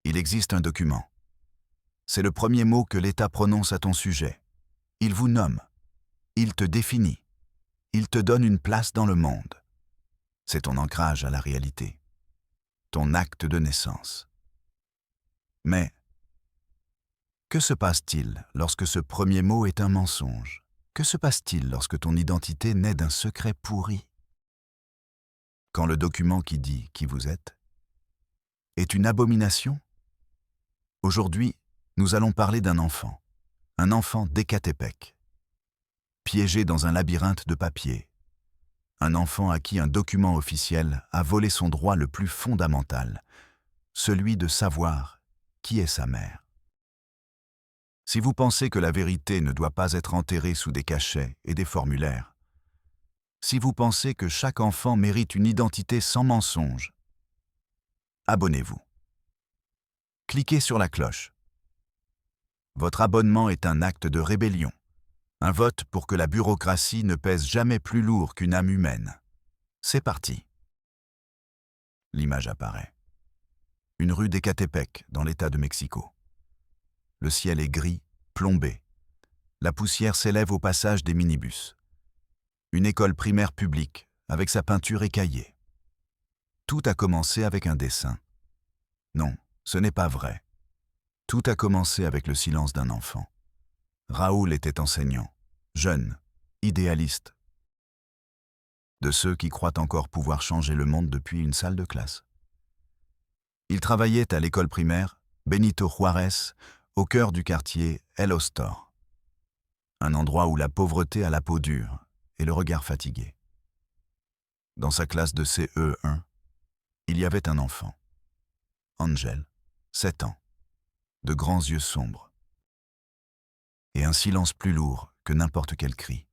Il existe un document. C'est le premier mot que l'État prononce à ton sujet. Il vous nomme. Il te définit. Il te donne une place dans le monde. C'est ton ancrage à la réalité. Ton acte de naissance. Mais, que se passe-t-il lorsque ce premier mot est un mensonge? Que se passe-t-il lorsque ton identité naît d'un secret pourri? Quand le document qui dit qui vous êtes est une abomination? Aujourd'hui, nous allons parler d'un enfant d'Écatépec, piégé dans un labyrinthe de papier, un enfant à qui un document officiel a volé son droit le plus fondamental, celui de savoir qui est sa mère. Si vous pensez que la vérité ne doit pas être enterrée sous des cachets et des formulaires, si vous pensez que chaque enfant mérite une identité sans mensonge, abonnez-vous. Cliquez sur la cloche. Votre abonnement est un acte de rébellion, un vote pour que la bureaucratie ne pèse jamais plus lourd qu'une âme humaine. C'est parti. L'image apparaît. Une rue d'Écatépec, dans l'État de Mexico. Le ciel est gris, plombé. La poussière s'élève au passage des minibus. Une école primaire publique, avec sa peinture écaillée. Tout a commencé avec un dessin. Non, ce n'est pas vrai. Tout a commencé avec le silence d'un enfant. Raoul était enseignant, jeune, idéaliste. De ceux qui croient encore pouvoir changer le monde depuis une salle de classe. Il travaillait à l'école primaire Benito Juárez, au cœur du quartier El Ostor. Un endroit où la pauvreté a la peau dure et le regard fatigué. Dans sa classe de CE1, il y avait un enfant. Angel, 7 ans, de grands yeux sombres. Et un silence plus lourd que n'importe quel cri.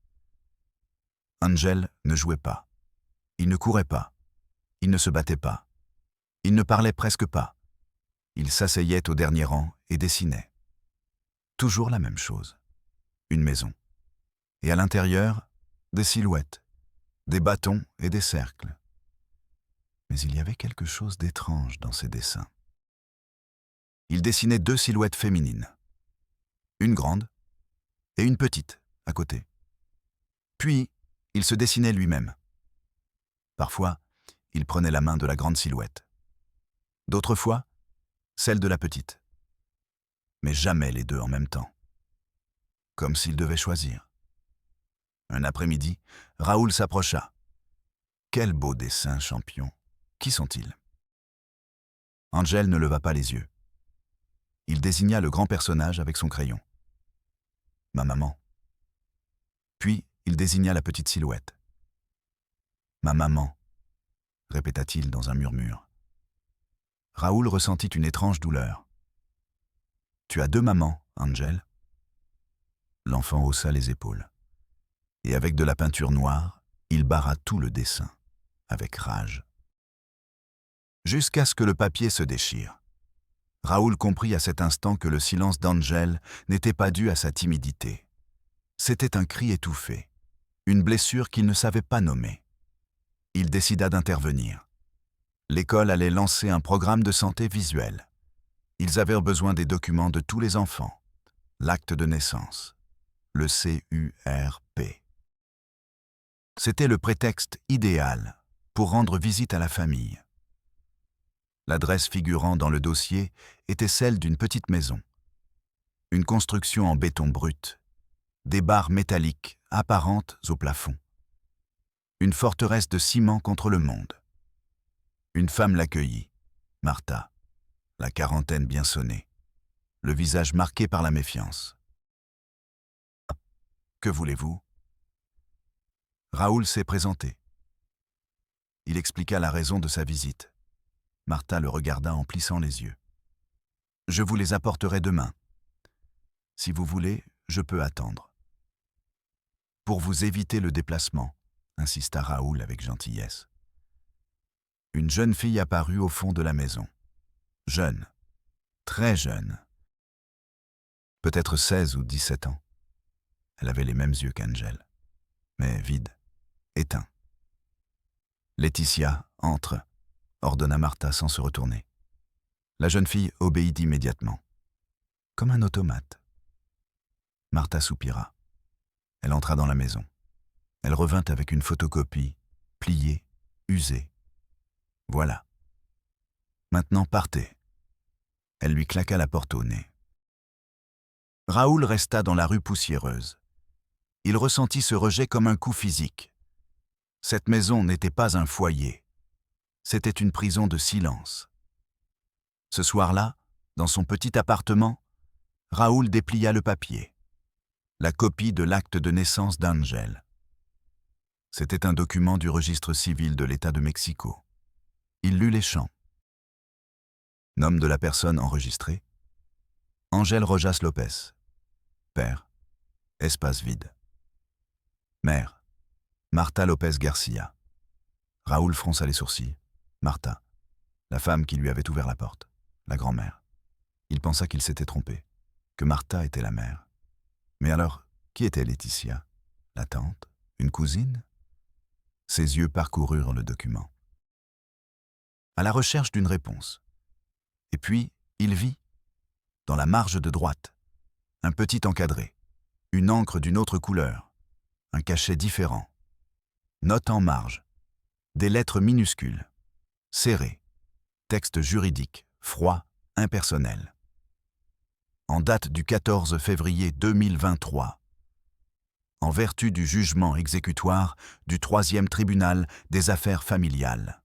Angel ne jouait pas. Il ne courait pas. Il ne se battait pas. Il ne parlait presque pas. Il s'asseyait au dernier rang et dessinait. Toujours la même chose. Une maison. Et à l'intérieur, des silhouettes, des bâtons et des cercles. Mais il y avait quelque chose d'étrange dans ces dessins. Il dessinait 2 silhouettes féminines. Une grande et une petite, à côté. Puis, il se dessinait lui-même. Parfois, il prenait la main de la grande silhouette. D'autres fois, celle de la petite. Mais jamais les deux en même temps. Comme s'il devait choisir. Un après-midi, Raoul s'approcha. Quel beau dessin, champion. Qui sont-ils? Angel ne leva pas les yeux. Il désigna le grand personnage avec son crayon. Ma maman. Puis, il désigna la petite silhouette. Ma maman, répéta-t-il dans un murmure. Raoul ressentit une étrange douleur. Tu as 2 mamans, Angel? L'enfant haussa les épaules. Et avec de la peinture noire, il barra tout le dessin, avec rage. Jusqu'à ce que le papier se déchire. Raoul comprit à cet instant que le silence d'Angel n'était pas dû à sa timidité. C'était un cri étouffé, une blessure qu'il ne savait pas nommer. Il décida d'intervenir. L'école allait lancer un programme de santé visuelle. Ils avaient besoin des documents de tous les enfants. L'acte de naissance, le CURP. C'était le prétexte idéal pour rendre visite à la famille. L'adresse figurant dans le dossier était celle d'une petite maison. Une construction en béton brut, des barres métalliques apparentes au plafond. Une forteresse de ciment contre le monde. Une femme l'accueillit, Martha, la quarantaine bien sonnée, le visage marqué par la méfiance. « Que voulez-vous » Raoul s'est présenté. Il expliqua la raison de sa visite. Martha le regarda en plissant les yeux. « Je vous les apporterai demain. Si vous voulez, je peux attendre. » Pour vous éviter le déplacement, insista Raoul avec gentillesse. Une jeune fille apparut au fond de la maison. Jeune, très jeune. Peut-être 16 ou 17 ans. Elle avait les mêmes yeux qu'Angel, mais vides, éteints. « Laetitia, entre » ordonna Martha sans se retourner. La jeune fille obéit immédiatement, comme un automate. Martha soupira. Elle entra dans la maison. Elle revint avec une photocopie, pliée, usée. Voilà. Maintenant partez. Elle lui claqua la porte au nez. Raoul resta dans la rue poussiéreuse. Il ressentit ce rejet comme un coup physique. Cette maison n'était pas un foyer. C'était une prison de silence. Ce soir-là, dans son petit appartement, Raoul déplia le papier. La copie de l'acte de naissance d'Angel. C'était un document du registre civil de l'État de Mexico. Il lut les champs. Nom de la personne enregistrée. Angel Rojas Lopez. Père. Espace vide. Mère. Martha Lopez Garcia. Raoul fronça les sourcils. Martha. La femme qui lui avait ouvert la porte. La grand-mère. Il pensa qu'il s'était trompé, que Martha était la mère. Mais alors, qui était Laetitia? La tante? Une cousine? Ses yeux parcoururent le document, à la recherche d'une réponse. Et puis, il vit, dans la marge de droite, un petit encadré, une encre d'une autre couleur, un cachet différent. Note en marge, des lettres minuscules, serrées, texte juridique, froid, impersonnel. En date du 14 février 2023, en vertu du jugement exécutoire du 3e tribunal des affaires familiales.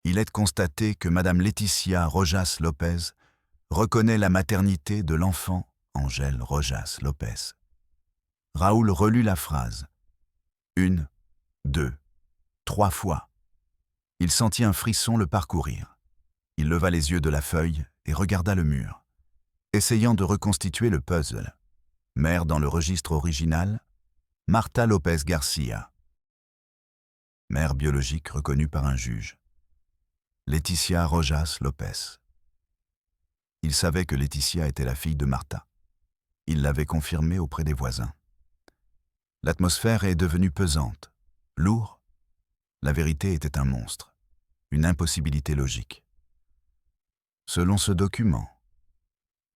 Il est constaté que Madame Laetitia Rojas Lopez reconnaît la maternité de l'enfant Angel Rojas Lopez. Raoul relut la phrase. 1, 2, 3 fois. Il sentit un frisson le parcourir. Il leva les yeux de la feuille et regarda le mur, essayant de reconstituer le puzzle. Mère dans le registre original, Martha Lopez Garcia. Mère biologique reconnue par un juge. Laetitia Rojas Lopez. Il savait que Laetitia était la fille de Martha. Il l'avait confirmé auprès des voisins. L'atmosphère est devenue pesante, lourde. La vérité était un monstre, une impossibilité logique. Selon ce document,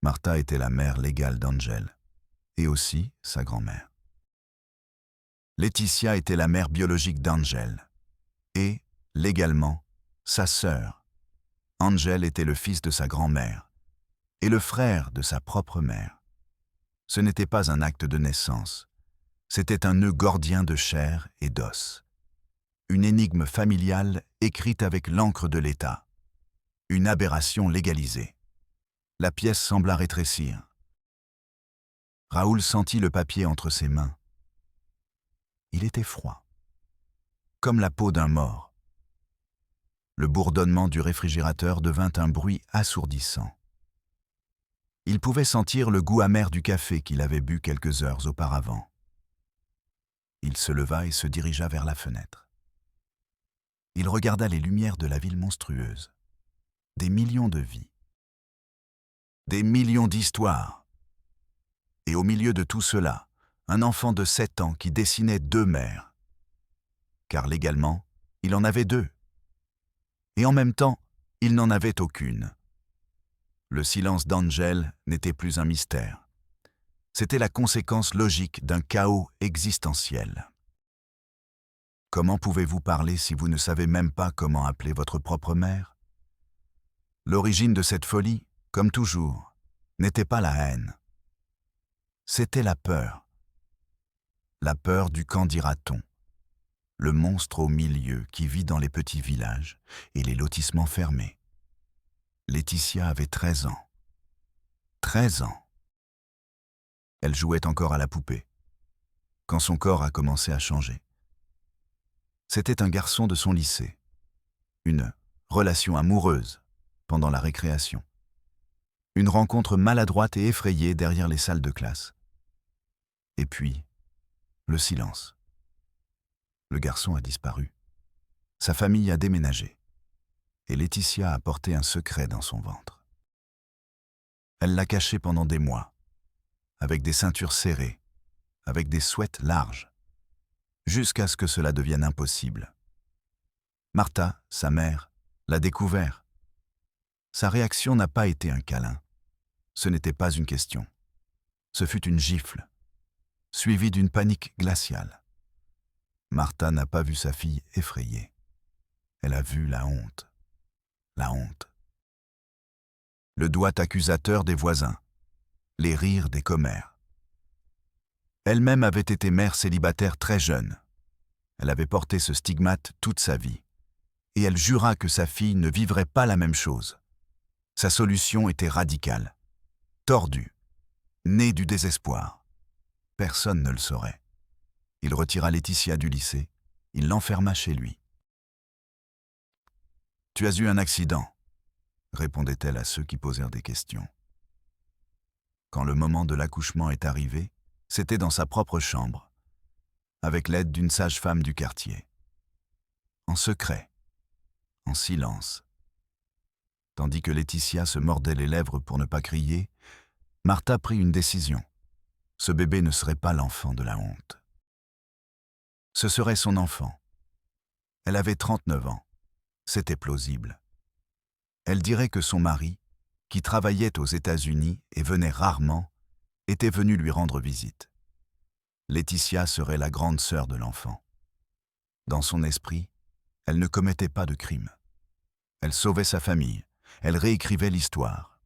Martha était la mère légale d'Angel, et aussi sa grand-mère. Laetitia était la mère biologique d'Angel, et, légalement, sa sœur. Angel était le fils de sa grand-mère, et le frère de sa propre mère. Ce n'était pas un acte de naissance, c'était un nœud gordien de chair et d'os. Une énigme familiale écrite avec l'encre de l'État. Une aberration légalisée. La pièce sembla rétrécir. Raoul sentit le papier entre ses mains. Il était froid, comme la peau d'un mort. Le bourdonnement du réfrigérateur devint un bruit assourdissant. Il pouvait sentir le goût amer du café qu'il avait bu quelques heures auparavant. Il se leva et se dirigea vers la fenêtre. Il regarda les lumières de la ville monstrueuse. Des millions de vies. Des millions d'histoires. Et au milieu de tout cela, un enfant de 7 ans qui dessinait 2 mères. Car légalement, il en avait 2. Et en même temps, il n'en avait aucune. Le silence d'Angel n'était plus un mystère. C'était la conséquence logique d'un chaos existentiel. Comment pouvez-vous parler si vous ne savez même pas comment appeler votre propre mère? L'origine de cette folie, comme toujours, n'était pas la haine. C'était la peur. La peur du qu'en dira-t-on, le monstre au milieu qui vit dans les petits villages et les lotissements fermés. Laetitia avait 13 ans. 13 ans. Elle jouait encore à la poupée, quand son corps a commencé à changer. C'était un garçon de son lycée. Une relation amoureuse pendant la récréation. Une rencontre maladroite et effrayée derrière les salles de classe. Et puis, le silence. Le garçon a disparu. Sa famille a déménagé. Et Laetitia a porté un secret dans son ventre. Elle l'a caché pendant des mois, avec des ceintures serrées, avec des sweats larges, jusqu'à ce que cela devienne impossible. Martha, sa mère, l'a découvert. Sa réaction n'a pas été un câlin. Ce n'était pas une question. Ce fut une gifle, suivie d'une panique glaciale. Martha n'a pas vu sa fille effrayée. Elle a vu la honte. La honte. Le doigt accusateur des voisins. Les rires des commères. Elle-même avait été mère célibataire très jeune. Elle avait porté ce stigmate toute sa vie. Et elle jura que sa fille ne vivrait pas la même chose. Sa solution était radicale, tordue, née du désespoir. Personne ne le saurait. Il retira Laetitia du lycée, il l'enferma chez lui. « Tu as eu un accident », répondait-elle à ceux qui posèrent des questions. Quand le moment de l'accouchement est arrivé, c'était dans sa propre chambre, avec l'aide d'une sage-femme du quartier. En secret, en silence. Tandis que Laetitia se mordait les lèvres pour ne pas crier, Martha prit une décision. Ce bébé ne serait pas l'enfant de la honte. Ce serait son enfant. Elle avait 39 ans. C'était plausible. Elle dirait que son mari, qui travaillait aux États-Unis et venait rarement, était venu lui rendre visite. Laetitia serait la grande sœur de l'enfant. Dans son esprit, elle ne commettait pas de crime. Elle sauvait sa famille, elle réécrivait l'histoire.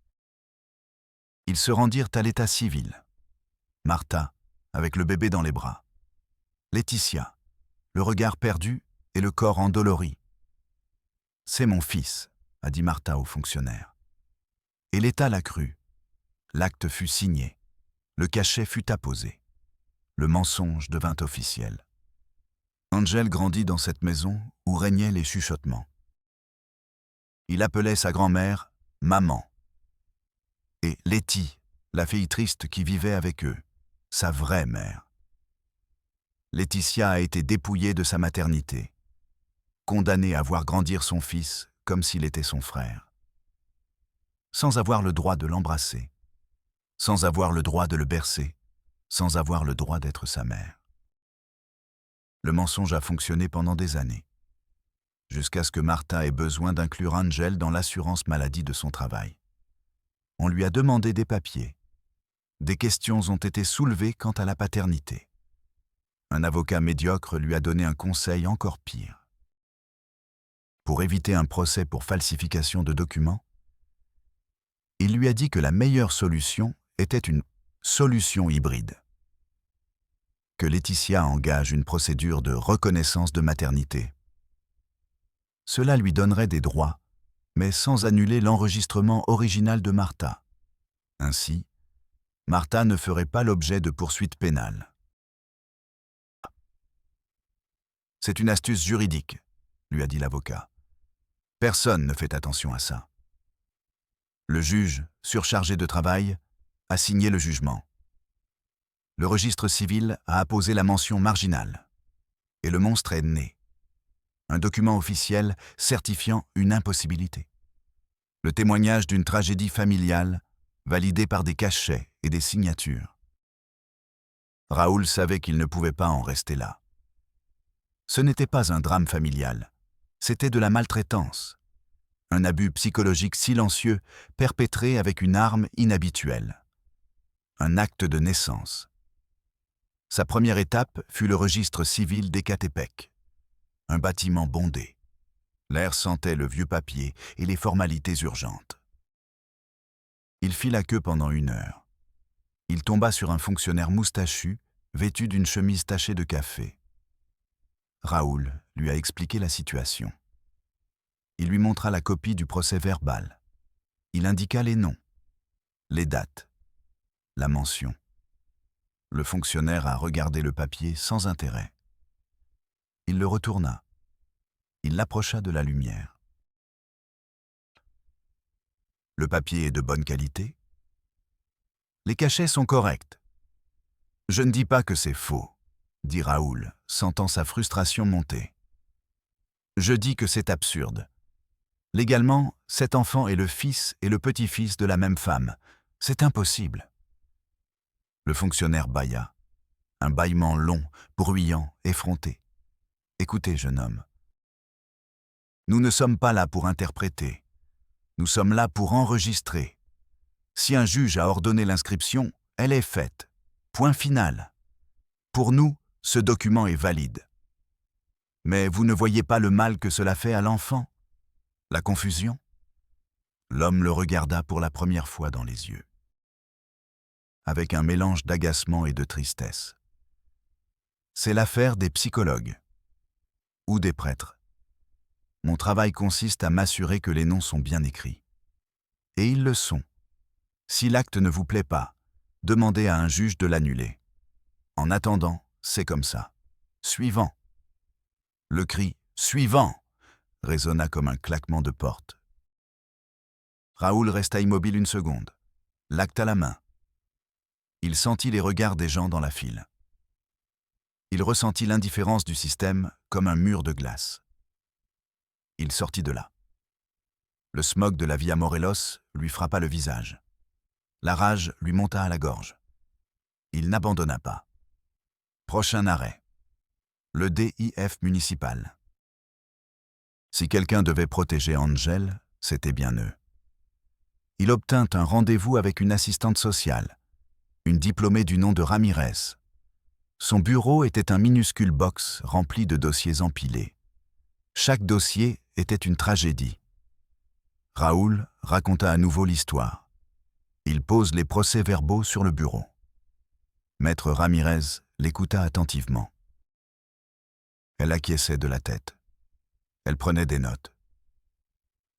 Ils se rendirent à l'état civil. Martha, avec le bébé dans les bras. Laetitia, le regard perdu et le corps endolori. « C'est mon fils », a dit Martha au fonctionnaire. Et l'État l'a cru. L'acte fut signé. Le cachet fut apposé. Le mensonge devint officiel. Angel grandit dans cette maison où régnaient les chuchotements. Il appelait sa grand-mère « maman » et Letty, la fille triste qui vivait avec eux, sa vraie mère. Laetitia a été dépouillée de sa maternité, condamnée à voir grandir son fils comme s'il était son frère, sans avoir le droit de l'embrasser, sans avoir le droit de le bercer, sans avoir le droit d'être sa mère. Le mensonge a fonctionné pendant des années, jusqu'à ce que Martha ait besoin d'inclure Angel dans l'assurance maladie de son travail. On lui a demandé des papiers. Des questions ont été soulevées quant à la paternité. Un avocat médiocre lui a donné un conseil encore pire. Pour éviter un procès pour falsification de documents, il lui a dit que la meilleure solution était une solution hybride. Que Laetitia engage une procédure de reconnaissance de maternité. Cela lui donnerait des droits, mais sans annuler l'enregistrement original de Martha. Ainsi, Martha ne ferait pas l'objet de poursuites pénales. « C'est une astuce juridique », lui a dit l'avocat. « Personne ne fait attention à ça. » Le juge, surchargé de travail, a signé le jugement. Le registre civil a apposé la mention marginale. Et le monstre est né. Un document officiel certifiant une impossibilité. Le témoignage d'une tragédie familiale, validé par des cachets et des signatures. Raoul savait qu'il ne pouvait pas en rester là. Ce n'était pas un drame familial, c'était de la maltraitance. Un abus psychologique silencieux perpétré avec une arme inhabituelle. Un acte de naissance. Sa première étape fut le registre civil d'Écatépec. Un bâtiment bondé. L'air sentait le vieux papier et les formalités urgentes. Il fit la queue pendant 1 heure. Il tomba sur un fonctionnaire moustachu, vêtu d'une chemise tachée de café. Raoul lui a expliqué la situation. Il lui montra la copie du procès-verbal. Il indiqua les noms, les dates, la mention. Le fonctionnaire a regardé le papier sans intérêt. Il le retourna. Il l'approcha de la lumière. Le papier est de bonne qualité. Les cachets sont corrects. Je ne dis pas que c'est faux, dit Raoul, sentant sa frustration monter. Je dis que c'est absurde. Légalement, cet enfant est le fils et le petit-fils de la même femme. C'est impossible. Le fonctionnaire bâilla. Un bâillement long, bruyant, effronté. Écoutez, jeune homme. Nous ne sommes pas là pour interpréter. Nous sommes là pour enregistrer. Si un juge a ordonné l'inscription, elle est faite. Point final. Pour nous, ce document est valide. Mais vous ne voyez pas le mal que cela fait à l'enfant? La confusion? L'homme le regarda pour la première fois dans les yeux, avec un mélange d'agacement et de tristesse. C'est l'affaire des psychologues ou des prêtres. Mon travail consiste à m'assurer que les noms sont bien écrits. Et ils le sont. Si l'acte ne vous plaît pas, demandez à un juge de l'annuler. En attendant, c'est comme ça. Suivant. Le cri « Suivant !» résonna comme un claquement de porte. Raoul resta immobile une seconde, l'acte à la main. Il sentit les regards des gens dans la file. Il ressentit l'indifférence du système comme un mur de glace. Il sortit de là. Le smog de la Via Morelos lui frappa le visage. La rage lui monta à la gorge. Il n'abandonna pas. Prochain arrêt. Le DIF municipal. Si quelqu'un devait protéger Angel, c'était bien eux. Il obtint un rendez-vous avec une assistante sociale, une diplômée du nom de Ramirez. Son bureau était un minuscule box rempli de dossiers empilés. Chaque dossier était une tragédie. Raoul raconta à nouveau l'histoire. Il pose les procès-verbaux sur le bureau. Maître Ramirez l'écouta attentivement. Elle acquiesçait de la tête. Elle prenait des notes.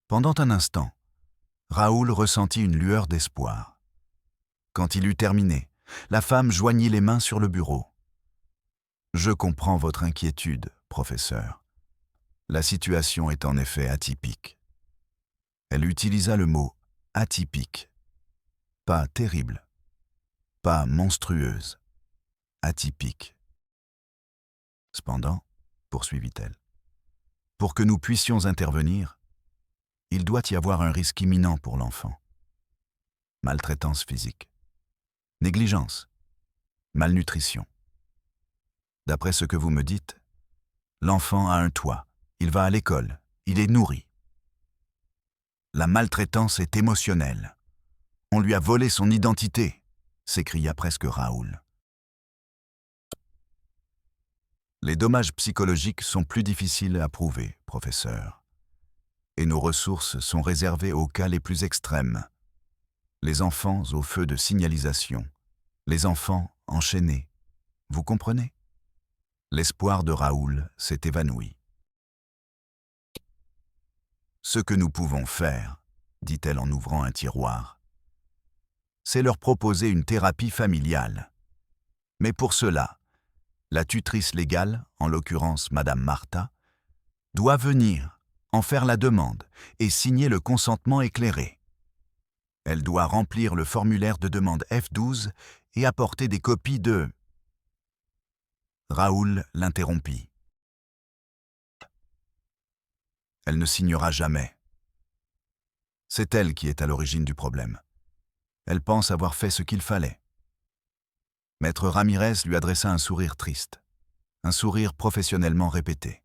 Pendant un instant, Raoul ressentit une lueur d'espoir. Quand il eut terminé, la femme joignit les mains sur le bureau. « Je comprends votre inquiétude, professeur. La situation est en effet atypique. » Elle utilisa le mot « atypique ». Pas terrible, pas monstrueuse, atypique. Cependant, poursuivit-elle, pour que nous puissions intervenir, il doit y avoir un risque imminent pour l'enfant. Maltraitance physique, négligence, malnutrition. D'après ce que vous me dites, l'enfant a un toit, il va à l'école, il est nourri. La maltraitance est émotionnelle. On lui a volé son identité, s'écria presque Raoul. Les dommages psychologiques sont plus difficiles à prouver, professeur. Et nos ressources sont réservées aux cas les plus extrêmes. Les enfants au feu de signalisation, les enfants enchaînés. Vous comprenez? L'espoir de Raoul s'est évanoui. « Ce que nous pouvons faire, dit-elle en ouvrant un tiroir, c'est leur proposer une thérapie familiale. Mais pour cela, la tutrice légale, en l'occurrence Madame Martha, doit venir, en faire la demande et signer le consentement éclairé. Elle doit remplir le formulaire de demande F12 et apporter des copies de... » Raoul l'interrompit. « Elle ne signera jamais. C'est elle qui est à l'origine du problème. Elle pense avoir fait ce qu'il fallait. » Maître Ramirez lui adressa un sourire triste, un sourire professionnellement répété.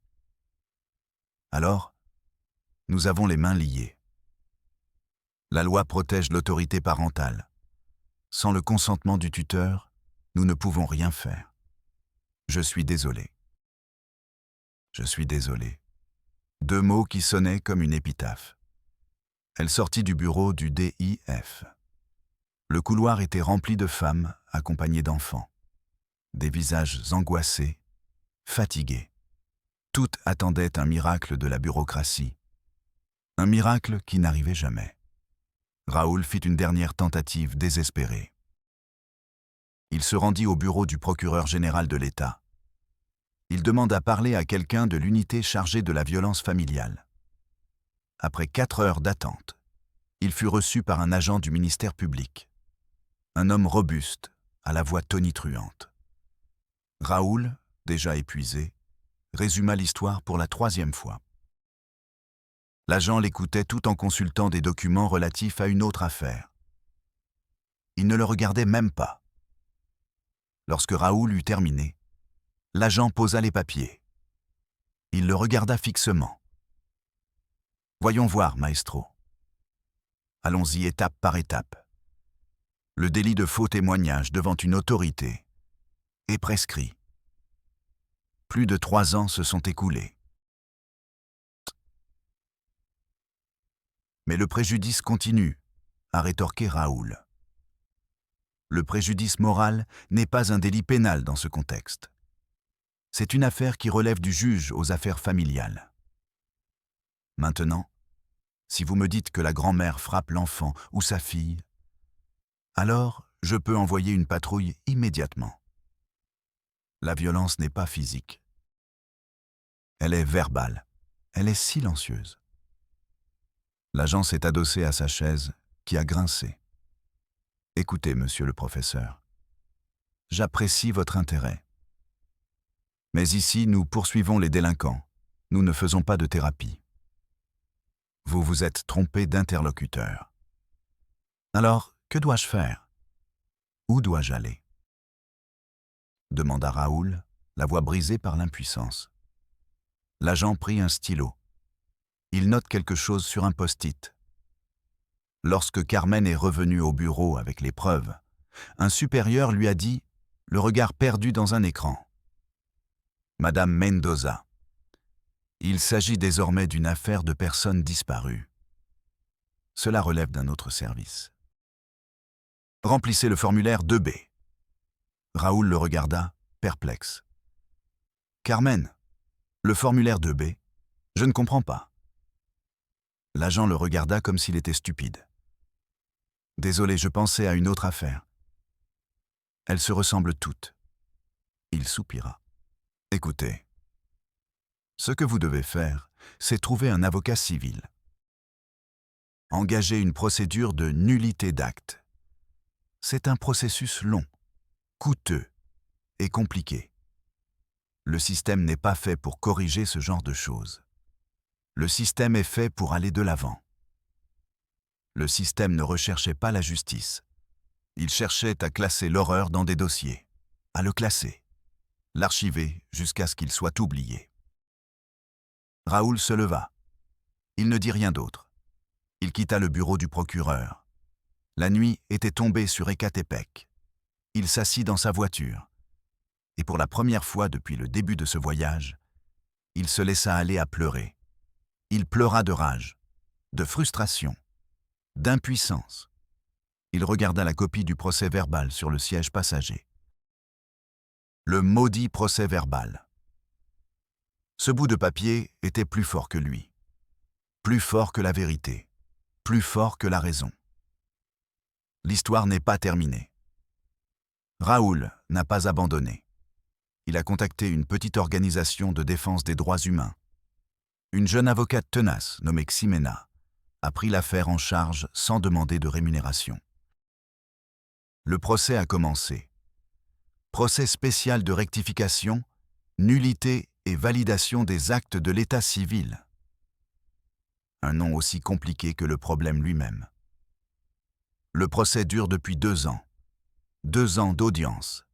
« Alors, nous avons les mains liées. La loi protège l'autorité parentale. Sans le consentement du tuteur, nous ne pouvons rien faire. Je suis désolé. Je suis désolé. » Deux mots qui sonnaient comme une épitaphe. Elle sortit du bureau du DIF. Le couloir était rempli de femmes accompagnées d'enfants. Des visages angoissés, fatigués. Toutes attendaient un miracle de la bureaucratie. Un miracle qui n'arrivait jamais. Raoul fit une dernière tentative désespérée. Il se rendit au bureau du procureur général de l'État. Il demanda à parler à quelqu'un de l'unité chargée de la violence familiale. Après 4 heures d'attente, il fut reçu par un agent du ministère public. Un homme robuste, à la voix tonitruante. Raoul, déjà épuisé, résuma l'histoire pour la 3e fois. L'agent l'écoutait tout en consultant des documents relatifs à une autre affaire. Il ne le regardait même pas. Lorsque Raoul eut terminé, l'agent posa les papiers. Il le regarda fixement. « Voyons voir, maestro. Allons-y étape par étape. Le délit de faux témoignage devant une autorité est prescrit. Plus de 3 ans se sont écoulés. Mais le préjudice continue, a rétorqué Raoul. Le préjudice moral n'est pas un délit pénal dans ce contexte. C'est une affaire qui relève du juge aux affaires familiales. Maintenant, si vous me dites que la grand-mère frappe l'enfant ou sa fille, alors je peux envoyer une patrouille immédiatement. La violence n'est pas physique. Elle est verbale. Elle est silencieuse. L'agent s'est adossé à sa chaise, qui a grincé. Écoutez, monsieur le professeur, j'apprécie votre intérêt. Mais ici, nous poursuivons les délinquants. Nous ne faisons pas de thérapie. Vous vous êtes trompé d'interlocuteur. Alors, que dois-je faire? Où dois-je aller? Demanda Raoul, la voix brisée par l'impuissance. L'agent prit un stylo. Il note quelque chose sur un post-it. Lorsque Carmen est revenue au bureau avec les preuves, un supérieur lui a dit, le regard perdu dans un écran. Madame Mendoza. Il s'agit désormais d'une affaire de personnes disparues. Cela relève d'un autre service. Remplissez le formulaire 2B. Raoul le regarda, perplexe. Carmen, le formulaire 2B, je ne comprends pas. L'agent le regarda comme s'il était stupide. Désolé, je pensais à une autre affaire. Elles se ressemblent toutes. Il soupira. Écoutez, ce que vous devez faire, c'est trouver un avocat civil. Engager une procédure de nullité d'acte. C'est un processus long, coûteux et compliqué. Le système n'est pas fait pour corriger ce genre de choses. Le système est fait pour aller de l'avant. Le système ne recherchait pas la justice. Il cherchait à classer l'horreur dans des dossiers, à le classer, l'archiver jusqu'à ce qu'il soit oublié. Raoul se leva. Il ne dit rien d'autre. Il quitta le bureau du procureur. La nuit était tombée sur Ecatepec. Il s'assit dans sa voiture. Et pour la première fois depuis le début de ce voyage, il se laissa aller à pleurer. Il pleura de rage, de frustration, d'impuissance. Il regarda la copie du procès-verbal sur le siège passager. Le maudit procès-verbal. Ce bout de papier était plus fort que lui, plus fort que la vérité, plus fort que la raison. L'histoire n'est pas terminée. Raoul n'a pas abandonné. Il a contacté une petite organisation de défense des droits humains. Une jeune avocate tenace, nommée Ximena, a pris l'affaire en charge sans demander de rémunération. Le procès a commencé. Procès spécial de rectification, nullité et validation des actes de l'état civil. Un nom aussi compliqué que le problème lui-même. Le procès dure depuis 2 ans. 2 ans d'audience,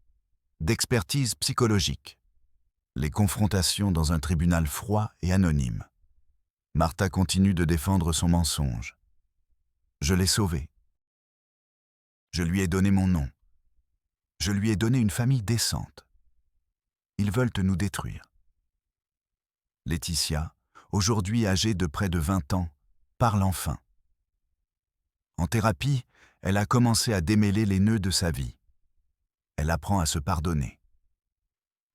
d'expertise psychologique. Les confrontations dans un tribunal froid et anonyme. Martha continue de défendre son mensonge. Je l'ai sauvée. Je lui ai donné mon nom. Je lui ai donné une famille décente. Ils veulent nous détruire. Laetitia, aujourd'hui âgée de près de 20 ans, parle enfin. En thérapie, elle a commencé à démêler les nœuds de sa vie. Elle apprend à se pardonner.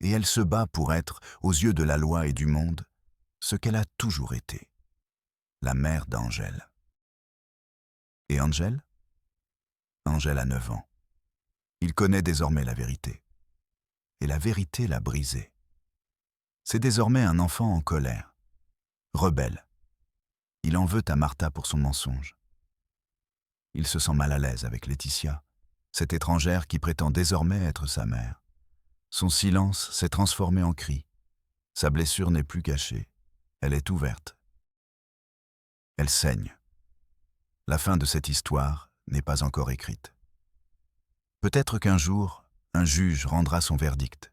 Et elle se bat pour être, aux yeux de la loi et du monde, ce qu'elle a toujours été, la mère d'Angèle. Et Angèle? Angèle a 9 ans. Il connaît désormais la vérité. Et la vérité l'a brisé. C'est désormais un enfant en colère, rebelle. Il en veut à Martha pour son mensonge. Il se sent mal à l'aise avec Laetitia, cette étrangère qui prétend désormais être sa mère. Son silence s'est transformé en cri. Sa blessure n'est plus cachée. Elle est ouverte. Elle saigne. La fin de cette histoire n'est pas encore écrite. Peut-être qu'un jour, un juge rendra son verdict.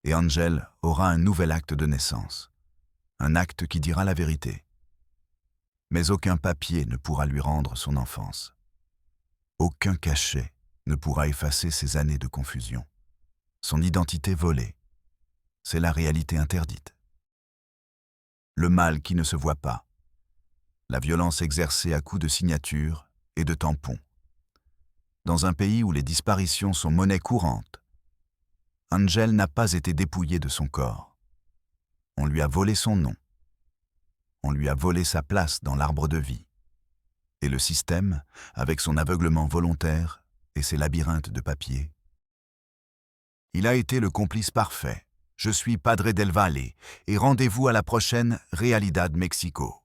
Et Angèle aura un nouvel acte de naissance. Un acte qui dira la vérité. Mais aucun papier ne pourra lui rendre son enfance. Aucun cachet ne pourra effacer ses années de confusion. Son identité volée, c'est la réalité interdite. Le mal qui ne se voit pas. La violence exercée à coups de signatures et de tampons. Dans un pays où les disparitions sont monnaie courante, Angel n'a pas été dépouillée de son corps. On lui a volé son nom. On lui a volé sa place dans l'arbre de vie. Et le système, avec son aveuglement volontaire et ses labyrinthes de papier. Il a été le complice parfait. Je suis Padre del Valle et rendez-vous à la prochaine Realidad Mexico.